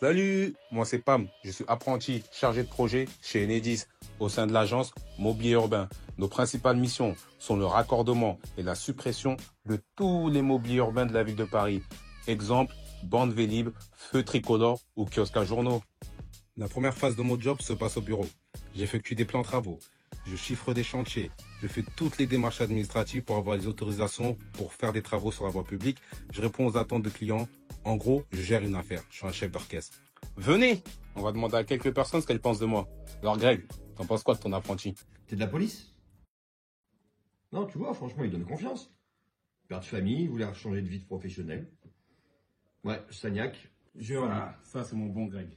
Salut, moi c'est Pam, je suis apprenti chargé de projet chez Enedis au sein de l'agence Mobilier Urbain. Nos principales missions sont le raccordement et la suppression de tous les mobiliers urbains de la ville de Paris. Exemple, bande Vélib, feu tricolore ou kiosque à journaux. La première phase de mon job se passe au bureau. J'effectue des plans de travaux, je chiffre des chantiers, je fais toutes les démarches administratives pour avoir les autorisations pour faire des travaux sur la voie publique, je réponds aux attentes de clients. En gros, je gère une affaire, je suis un chef d'orchestre. Venez, on va demander à quelques personnes ce qu'elles pensent de moi. Alors Greg, t'en penses quoi de ton apprenti? T'es de la police? Non, tu vois, franchement, il donne confiance. Père de famille, vouloir changer de vie de professionnel. Ouais, Sagnac. Ah, ça c'est mon bon Greg.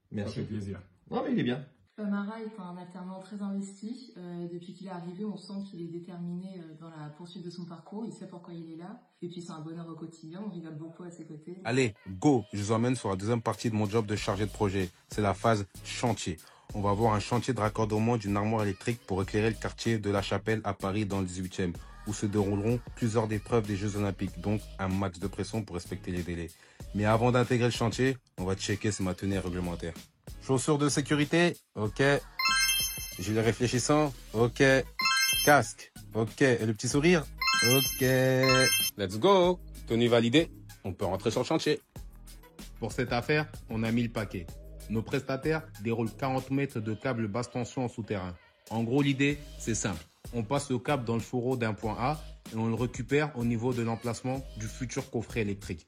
Merci. Ça fait plaisir. Non, mais il est bien. Mara est un alternant très investi. Depuis qu'il est arrivé, on sent qu'il est déterminé dans la poursuite de son parcours. Il sait pourquoi il est là. Et puis c'est un bonheur au quotidien. On rigole beaucoup à ses côtés. Allez, go, je vous emmène sur la deuxième partie de mon job de chargé de projet. C'est la phase chantier. On va voir un chantier de raccordement d'une armoire électrique pour éclairer le quartier de La Chapelle à Paris dans le 18e, où se dérouleront plusieurs épreuves des Jeux Olympiques, donc un max de pression pour respecter les délais. Mais avant d'intégrer le chantier, on va checker si ma tenue est réglementaire. Chaussures de sécurité, ok. Gilet réfléchissant, ok. Casque, ok. Et le petit sourire, ok. Let's go. Tenue validée, on peut rentrer sur le chantier. Pour cette affaire, on a mis le paquet. Nos prestataires déroulent 40 mètres de câble basse tension en souterrain. En gros, l'idée, c'est simple. On passe le câble dans le fourreau d'un point A et on le récupère au niveau de l'emplacement du futur coffret électrique.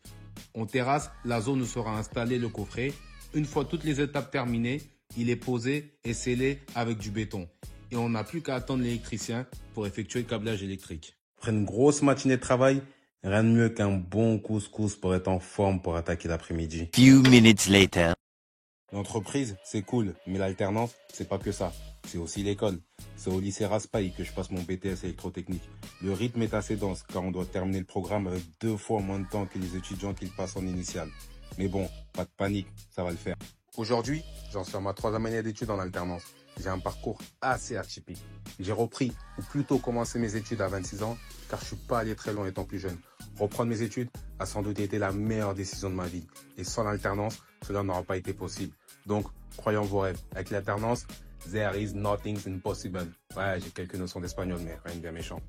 On terrasse la zone où sera installé le coffret. Une fois toutes les étapes terminées, il est posé et scellé avec du béton. Et on n'a plus qu'à attendre l'électricien pour effectuer le câblage électrique. Après une grosse matinée de travail, rien de mieux qu'un bon couscous pour être en forme pour attaquer l'après-midi. Few minutes later. L'entreprise, c'est cool, mais l'alternance, c'est pas que ça. C'est aussi l'école. C'est au lycée Raspail que je passe mon BTS électrotechnique. Le rythme est assez dense car on doit terminer le programme avec 2 fois moins de temps que les étudiants qui le passent en initiale. Mais bon, pas de panique, ça va le faire. Aujourd'hui, j'en suis à ma 3e année d'études en alternance. J'ai un parcours assez atypique. J'ai repris, ou plutôt commencé mes études à 26 ans, car je suis pas allé très loin étant plus jeune. Reprendre mes études a sans doute été la meilleure décision de ma vie. Et sans l'alternance, cela n'aura pas été possible. Donc, croyez en vos rêves. Avec l'alternance, there is nothing impossible. Ouais, j'ai quelques notions d'espagnol, mais rien de bien méchant.